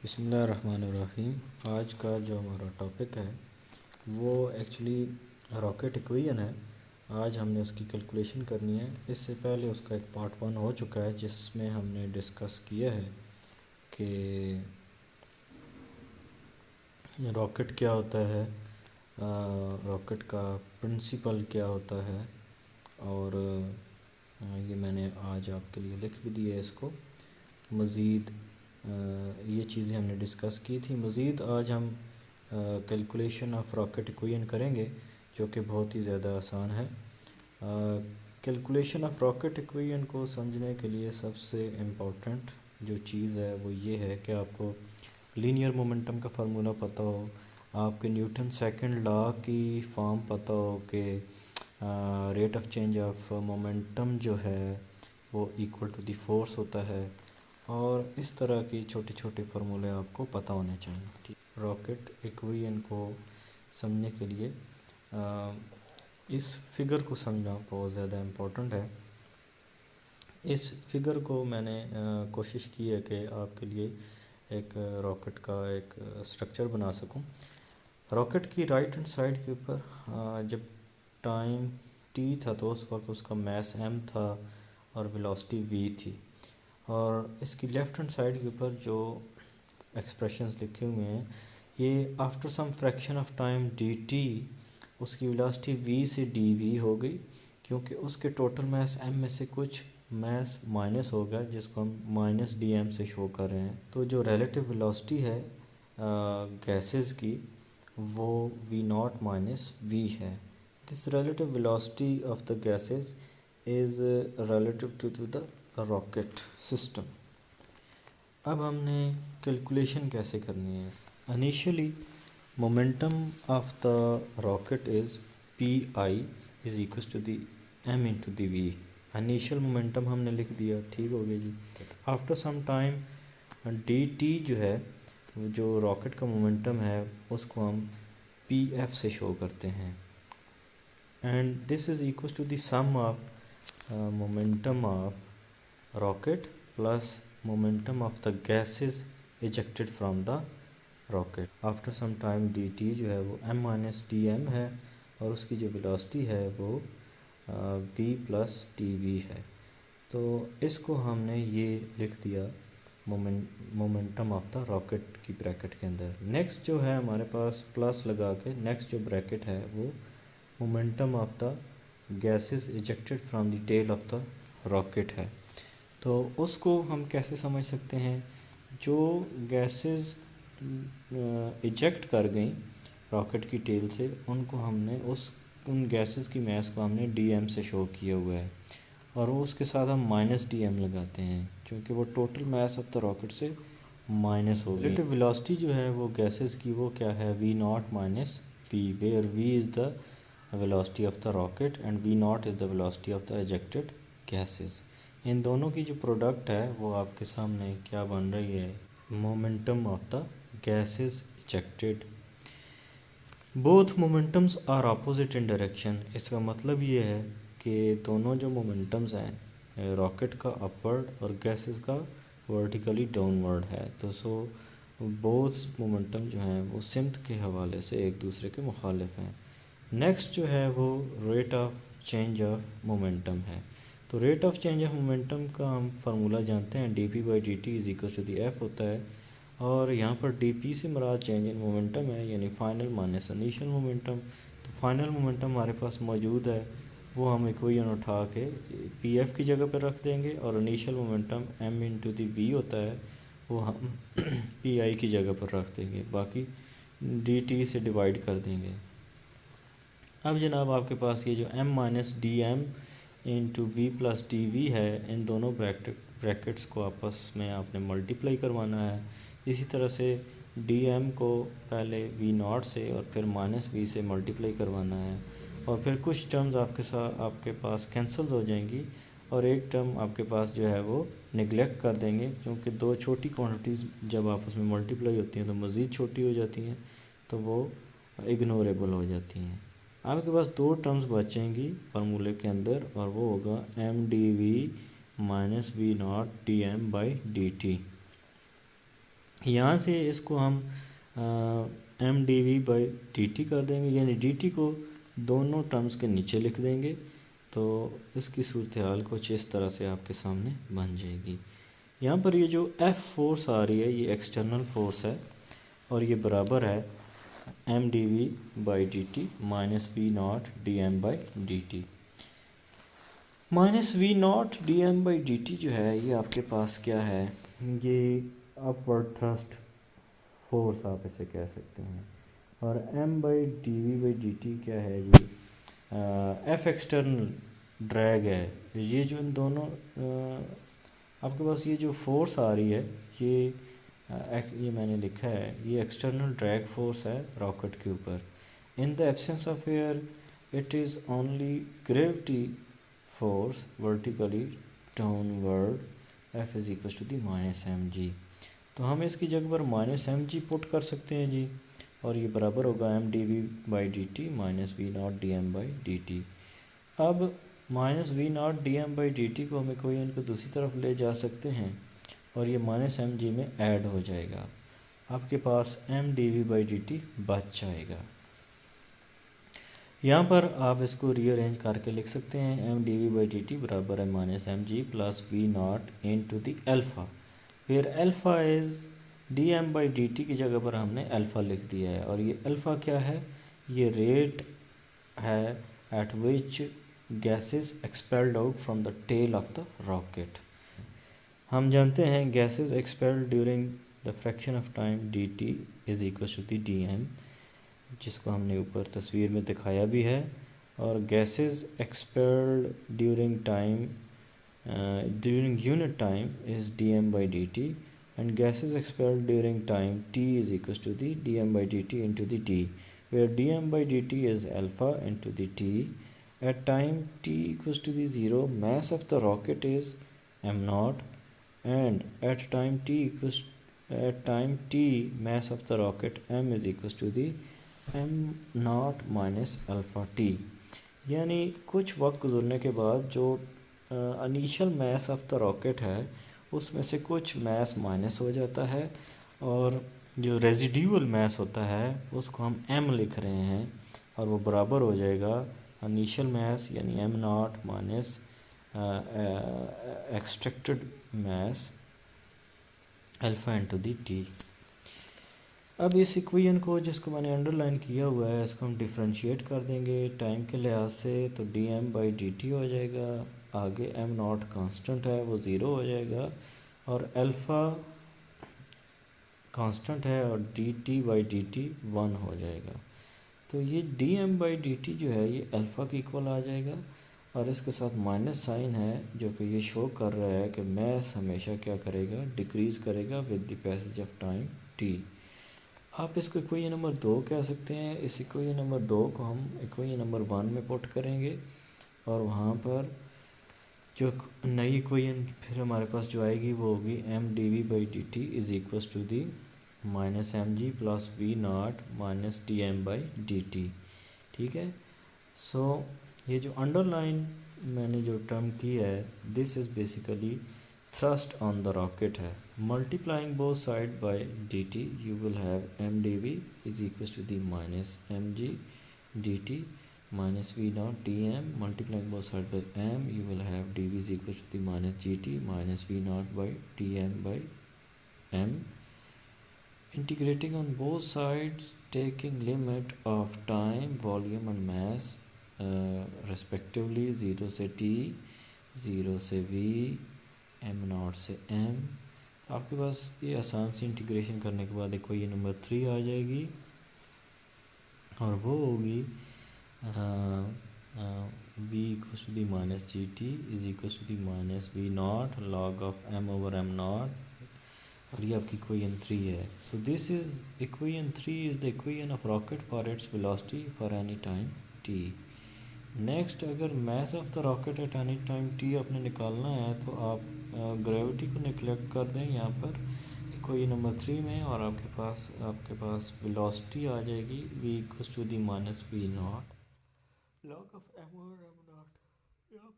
बिस्मिल्लाहिर्रहमानिर्रहीम। आज का जो हमारा टॉपिक है वो एक्चुअली रॉकेट इक्वेशन है। आज हमने उसकी कैलकुलेशन करनी है। इससे पहले उसका एक पार्ट 1 हो चुका है जिसमें हमने डिस्कस किया है कि रॉकेट क्या होता है, रॉकेट का प्रिंसिपल क्या होता है, और ये मैंने आज आपके लिए लिख भी दिया है इसको। मज़ीद ये चीज़ें हमने डिस्कस की थी। मज़ीद आज हम कैलकुलेशन ऑफ रॉकेट इक्वेशन करेंगे जो कि बहुत ही ज़्यादा आसान है। कैलकुलेशन ऑफ रॉकेट इक्वेशन को समझने के लिए सबसे इम्पोर्टेंट जो चीज़ है वो ये है कि आपको लीनियर मोमेंटम का फार्मूला पता हो, आपके न्यूटन सेकंड लॉ की फॉर्म पता हो कि rate of change of momentum जो है वो इक्वल टू द फोर्स होता है, और इस तरह की छोटे छोटे फार्मूले आपको पता होने चाहिए। रॉकेट इक्वेशन को समझने के लिए इस फिगर को समझना बहुत ज़्यादा इम्पोर्टेंट है। इस फिगर को मैंने कोशिश की है कि आपके लिए एक रॉकेट का एक स्ट्रक्चर बना सकूं। रॉकेट की राइट हैंड साइड के ऊपर जब टाइम t था तो उस वक्त उसका मास m था और वेलोसिटी v थी, और इसकी लेफ़्ट हैंड साइड के ऊपर जो एक्सप्रेशंस लिखे हुए हैं ये after some fraction of time dt उसकी वेलोसिटी v से dv हो गई, क्योंकि उसके टोटल मास m में से कुछ मास माइनस हो गया जिसको हम माइनस dm से शो कर रहे हैं। तो जो रिलेटिव वेलोसिटी है गैसेस की वो v नॉट माइनस v है। This relative velocity of the gases is relative to the rocket system. अब हमने कैलकुलेशन कैसे करनी है। Initially momentum of the rocket is P I is equal to the M into the V. Initial momentum हमने लिख दिया, ठीक हो गया जी। After some time D T जो है जो रॉकेट का मोमेंटम है उसको हम पी एफ से शो करते हैं, and this is equal to the sum of momentum of rocket plus momentum of the gases ejected from the rocket after some time dt जो है वो m माइनस डी एम है, और उसकी जो वेलोसिटी है वो v प्लस टी वी है। तो इसको हमने ये लिख दिया मोमेंटम ऑफ द रॉकेट की ब्रैकेट के अंदर। नेक्स्ट जो है हमारे पास प्लस लगा के नेक्स्ट जो ब्रैकेट है वो momentum of the gases ejected from the tail of the rocket है। तो उसको हम कैसे समझ सकते हैं, जो गैसेस इजेक्ट कर गई रॉकेट की टेल से उनको हमने उन गैसेस की मास को हमने डीएम से शो किया हुआ है, और वो उसके साथ हम माइनस डीएम लगाते हैं क्योंकि वो total mass of the rocket से माइनस हो गई। रिलेटिव वेलोसिटी जो है वो गैसेस की वो क्या है, V not minus V, where V is the velocity of the rocket and V naught is the velocity of the ejected gases. इन दोनों की जो प्रोडक्ट है वो आपके सामने क्या बन रही है, momentum of the gases ejected. Both momentums are opposite in direction. इसका मतलब ये है कि दोनों जो मोमेंटम्स हैं रॉकेट का अपवर्ड और गैसेस का वर्टिकली डाउनवर्ड है, तो सो बोथ मोमेंटम जो हैं वो सिमत के हवाले से एक दूसरे के मुखालिफ हैं। नेक्स्ट जो है वो rate of change of momentum है। तो rate of change of momentum का हम फार्मूला जानते हैं, D P by D T is equal to the F होता है, और यहाँ पर डी पी से मुराद चेंज इन मोमेंटम है, यानी फाइनल माइनस इनिशियल मोमेंटम। तो फाइनल मोमेंटम हमारे पास मौजूद है, वो हम इक्वेशन उठा के पी एफ की जगह पर रख देंगे, और इनिशियल मोमेंटम एम इंटू दी बी होता है वो हम पी आई की जगह पर रख देंगे, बाकी डी टी से डिवाइड कर देंगे। अब जनाब आपके पास ये जो m minus D M into V plus T V है, इन दोनों ब्रैकेट्स को आपस में आपने मल्टीप्लाई करवाना है। इसी तरह से डी एम को पहले वी नॉट से और फिर माइनस वी से मल्टीप्लाई करवाना है, और फिर कुछ टर्म्स आपके पास कैंसिल हो जाएंगी, और एक टर्म आपके पास जो है वो निगलेक्ट कर देंगे, क्योंकि दो छोटी क्वांटिटीज़ जब आपस में मल्टीप्लाई होती हैं तो मज़ीद छोटी हो जाती हैं, तो वो इग्नोरेबल हो जाती हैं। आपके पास दो टर्म्स बचेंगी फार्मूले के अंदर, और वो होगा M D V minus V not D M by D T. यहाँ से इसको हम M D V by D T कर देंगे, यानी डी टी को दोनों टर्म्स के नीचे लिख देंगे, तो इसकी सूरत हाल कुछ इस तरह से आपके सामने बन जाएगी। यहाँ पर ये जो एफ़ फोर्स आ रही है ये एक्सटर्नल फोर्स है और ये बराबर है M D V by D T minus V not D M by D T. Minus V not D M by D T जो है ये आपके पास क्या है, ये अपवर्ड थ्रस्ट फोर्स आप इसे कह सकते हैं, और M by D V by D T क्या है, ये एफ एक्सटर्नल ड्रैग है। ये जो इन दोनों आपके पास ये जो फोर्स आ रही है ये मैंने लिखा है ये एक्सटर्नल ड्रैग फोर्स है रॉकेट के ऊपर। In the absence of air it is only gravity force vertically downward F is equal to the minus M G. तो हम इसकी जगह पर माइनस एम जी पुट कर सकते हैं जी, और ये बराबर होगा M D V by D T minus V not D M by D T. अब minus V not D M by D T को हम इक्वेशन को दूसरी तरफ ले जा सकते हैं और ये माइनस एम जी में ऐड हो जाएगा, आपके पास M D V by D T बच जाएगा। यहाँ पर आप इसको रीअरेंज करके लिख सकते हैं M D V by D T बराबर है minus M G plus V naught into the दी एल्फ़ा, फिर alpha is D M by D T की जगह पर हमने अल्फ़ा लिख दिया है, और ये अल्फ़ा क्या है, ये रेट है at which gases expelled out from the tail of the rocket. हम जानते हैं gases expelled during the fraction of time D T is equal to the D M, जिसको हमने ऊपर तस्वीर में दिखाया भी है, और gases expelled during time during unit time is dm by dt, and gases expelled during time t is equals to the dm by dt into the t, where dm by dt is alpha into the t. At time t equals to the 0, mass of the rocket is m naught, and at time t mass of the rocket m is equals to the m naught minus alpha t। यानी कुछ वक्त गुजरने के बाद जो initial mass of the rocket है उसमें से कुछ मास माइनस हो जाता है, और जो रेजिड्यूअल मास होता है उसको हम m लिख रहे हैं, और वो बराबर हो जाएगा इनिशियल मास यानी m not minus extracted mass alpha into the T. अब इस इक्वेशन को जिसको मैंने अंडरलाइन किया हुआ है इसको हम डिफ्रेंशिएट कर देंगे टाइम के लिहाज से, तो D M by D T हो जाएगा, आगे एम नॉट कांस्टेंट है वो ज़ीरो हो जाएगा, और अल्फ़ा कांस्टेंट है और D T by D T 1 हो जाएगा। तो ये D M by D T जो है ये अल्फ़ा के इक्वल आ जाएगा, और इसके साथ माइनस साइन है जो कि ये शो कर रहा है कि मास हमेशा क्या करेगा, डिक्रीज़ करेगा with the passage of time T. आप इसको इक्वेशन नंबर 2 कह सकते हैं। इस इक्वेशन नंबर 2 को हम इक्वेशन नंबर 1 में पुट करेंगे, और वहाँ पर जो नई इक्वेशन फिर हमारे पास जो आएगी वो होगी M D V by D T is equals to the minus M G plus V not minus D M by D T. ठीक है, सो ये जो अंडरलाइन मैंने जो टर्म की है this is basically thrust on the rocket है। Multiplying both side by dt you will have mdv is equals to the minus mg dt minus v naught dm, multiplying both side by m you will have dv is equals to the minus gt minus v naught by dm by m, integrating on both sides taking limit of time volume and mass respectively 0 से t 0 से v am not से M. आपके पास ये आसान सी integration करने के बाद देखो ये नंबर 3 आ जाएगी, और वो होगी V equals to the minus G T is equals to the minus V not log of M over M naught, और ये आपकी इक्वेशन 3 है। So this is equation 3 is the equation of rocket for its velocity for any time T. Next, अगर mass of the rocket at any time T आपने निकालना है तो आप ग्रेविटी को निगलेक्ट कर दें यहाँ पर इक्वेशन नंबर 3 में, और आपके पास वेलोसिटी आ जाएगी v equals to the minus V not log of M और एम नॉट। यहाँ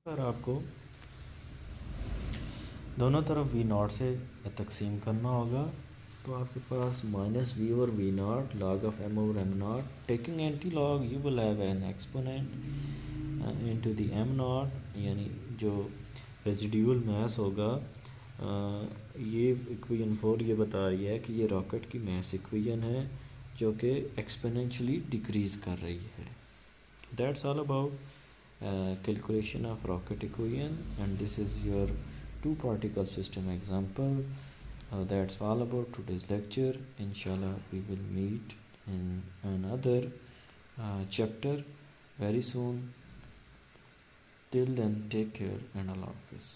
पर आपको दोनों तरफ वी नॉट से तकसीम करना होगा, तो आपके पास minus V over V not log of M over M naught, taking anti log you will have an exponent into the M naught, यानी जो रेजिड्यूल मास होगा। ये इक्वेशन 4 ये बता रही है कि ये रॉकेट की मास इक्वेशन है जो कि एक्सपोनेंशियली डिक्रीज़ कर रही है। That's all about calculation of rocket equation, and this is your two particle system example. That's all about today's lecture. Inshallah we will meet in another chapter very soon. Till then, take care and Allah Hafiz.